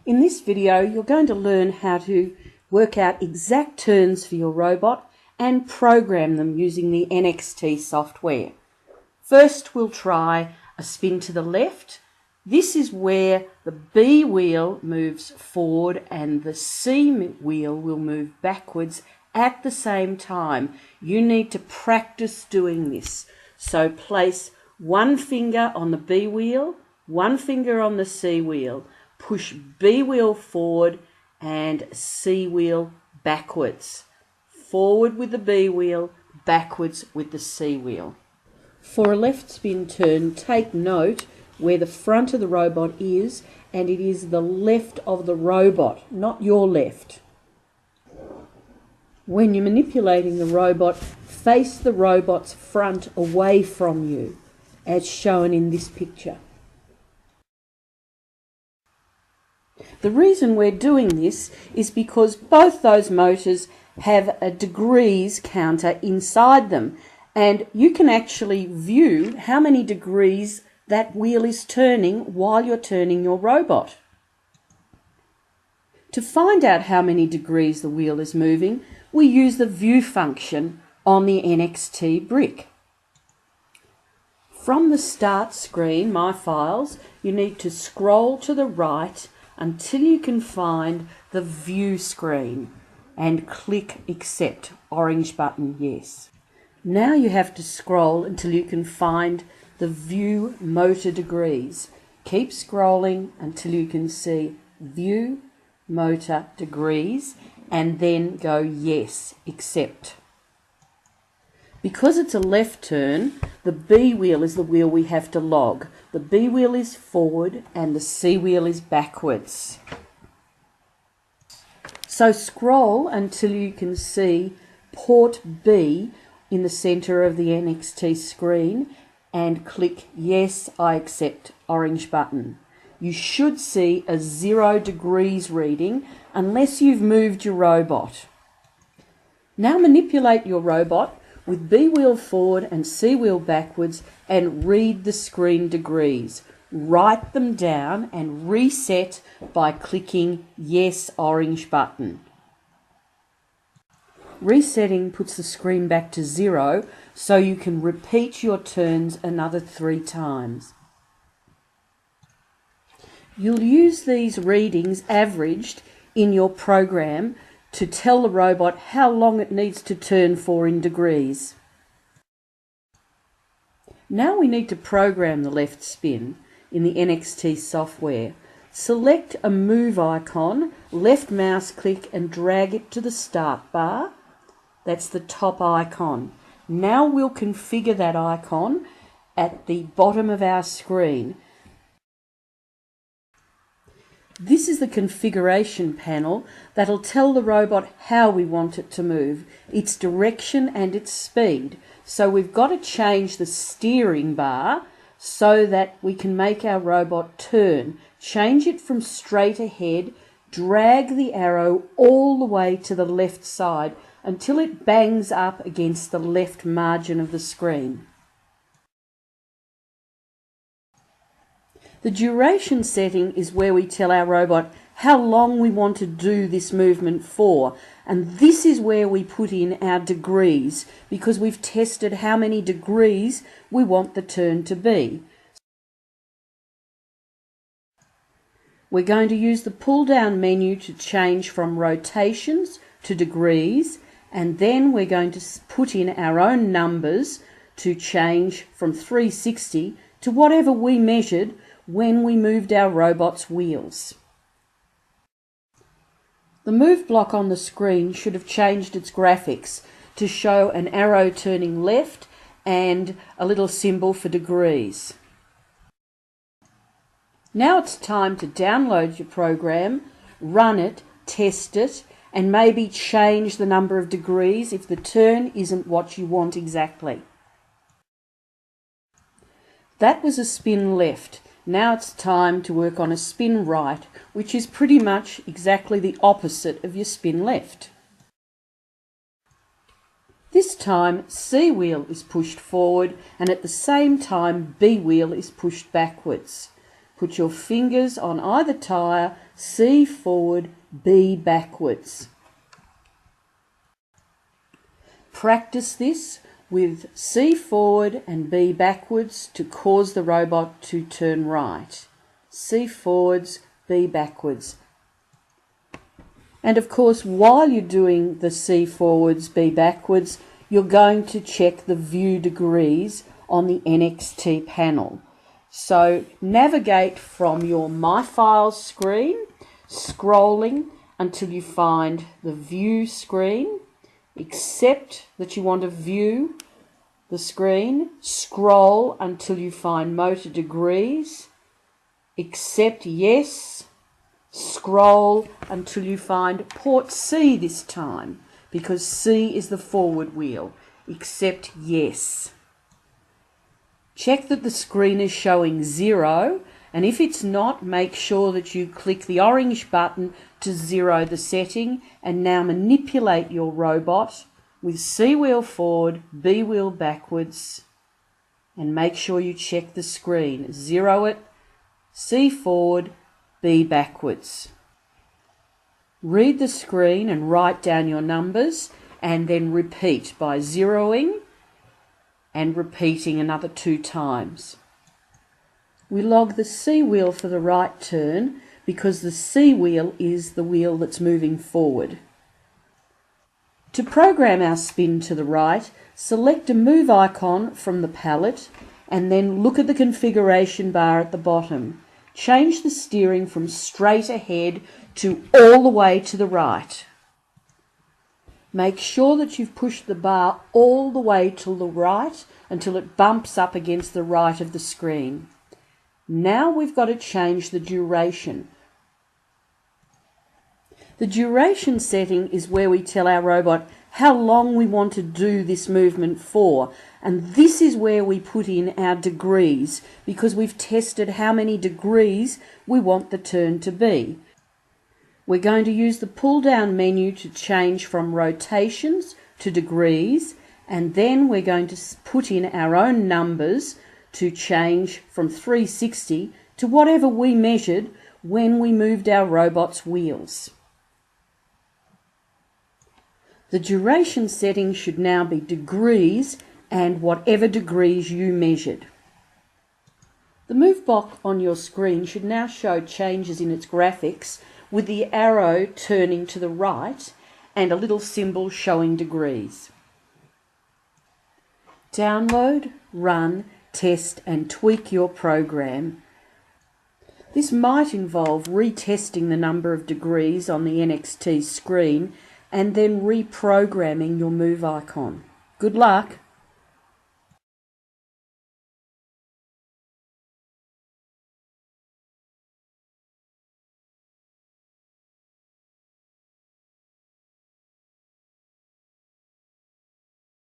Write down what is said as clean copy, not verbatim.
In this video, you're going to learn how to work out exact turns for your robot and program them using the NXT software. First, we'll try a spin to the left. This is where the B wheel moves forward and the C wheel will move backwards at the same time. You need to practice doing this. So place one finger on the B wheel, one finger on the C wheel, push B wheel forward and C wheel backwards. Forward with the B wheel, backwards with the C wheel. For a left spin turn, take note where the front of the robot is, and it is the left of the robot, not your left. When you're manipulating the robot, face the robot's front away from you, as shown in this picture. The reason we're doing this is because both those motors have a degrees counter inside them, and you can actually view how many degrees that wheel is turning while you're turning your robot. To find out how many degrees the wheel is moving, we use the view function on the NXT brick. From the start screen, My Files, you need to scroll to the right until you can find the view screen and click Accept, orange button, yes. Now you have to scroll until you can find the View Motor Degrees. Keep scrolling until you can see View Motor Degrees and then go Yes, Accept. Because it's a left turn, the B wheel is the wheel we have to log. The B wheel is forward and the C wheel is backwards. So scroll until you can see port B in the centre of the NXT screen and click Yes, I accept, orange button. You should see a 0 degrees reading unless you've moved your robot. Now manipulate your robot with B wheel forward and C wheel backwards and read the screen degrees. Write them down and reset by clicking Yes, orange button. Resetting puts the screen back to 0 so you can repeat your turns another 3 times. You'll use these readings averaged in your program to tell the robot how long it needs to turn for in degrees. Now we need to program the left spin in the NXT software. Select a move icon, left mouse click and drag it to the start bar. That's the top icon. Now we'll configure that icon at the bottom of our screen. This is the configuration panel that'll tell the robot how we want it to move, its direction and its speed. So we've got to change the steering bar so that we can make our robot turn. Change it from straight ahead, drag the arrow all the way to the left side until it bangs up against the left margin of the screen. The duration setting is where we tell our robot how long we want to do this movement for, and this is where we put in our degrees because we've tested how many degrees we want the turn to be. We're going to use the pull-down menu to change from rotations to degrees, and then we're going to put in our own numbers to change from 360 to whatever we measured when we moved our robot's wheels. The move block on the screen should have changed its graphics to show an arrow turning left and a little symbol for degrees. Now it's time to download your program, run it, test it, and maybe change the number of degrees if the turn isn't what you want exactly. That was a spin left. Now it's time to work on a spin right, which is pretty much exactly the opposite of your spin left. This time C wheel is pushed forward and at the same time B wheel is pushed backwards. Put your fingers on either tyre, C forward, B backwards. Practice this with C forward and B backwards to cause the robot to turn right. C forwards, B backwards. And of course, while you're doing the C forwards, B backwards, you're going to check the view degrees on the NXT panel. So navigate from your My Files screen, scrolling until you find the view screen. Accept that you want to view the screen. Scroll until you find motor degrees. Accept yes. Scroll until you find port C this time, because C is the forward wheel. Accept yes. Check that the screen is showing 0, and if it's not, make sure that you click the orange button to 0 the setting, and now manipulate your robot with C wheel forward, B wheel backwards, and make sure you check the screen. 0 it, C forward, B backwards. Read the screen and write down your numbers, and then repeat by zeroing and repeating another 2 times. We log the C wheel for the right turn because the C wheel is the wheel that's moving forward. To program our spin to the right, select a move icon from the palette and then look at the configuration bar at the bottom. Change the steering from straight ahead to all the way to the right. Make sure that you've pushed the bar all the way to the right until it bumps up against the right of the screen. Now we've got to change the duration. The duration setting is where we tell our robot how long we want to do this movement for, and this is where we put in our degrees, because we've tested how many degrees we want the turn to be. We're going to use the pull-down menu to change from rotations to degrees, and then we're going to put in our own numbers to change from 360 to whatever we measured when we moved our robot's wheels. The duration setting should now be degrees and whatever degrees you measured. The move block on your screen should now show changes in its graphics with the arrow turning to the right and a little symbol showing degrees. Download, run, test and tweak your program. This might involve retesting the number of degrees on the NXT screen and then reprogramming your move icon. Good luck!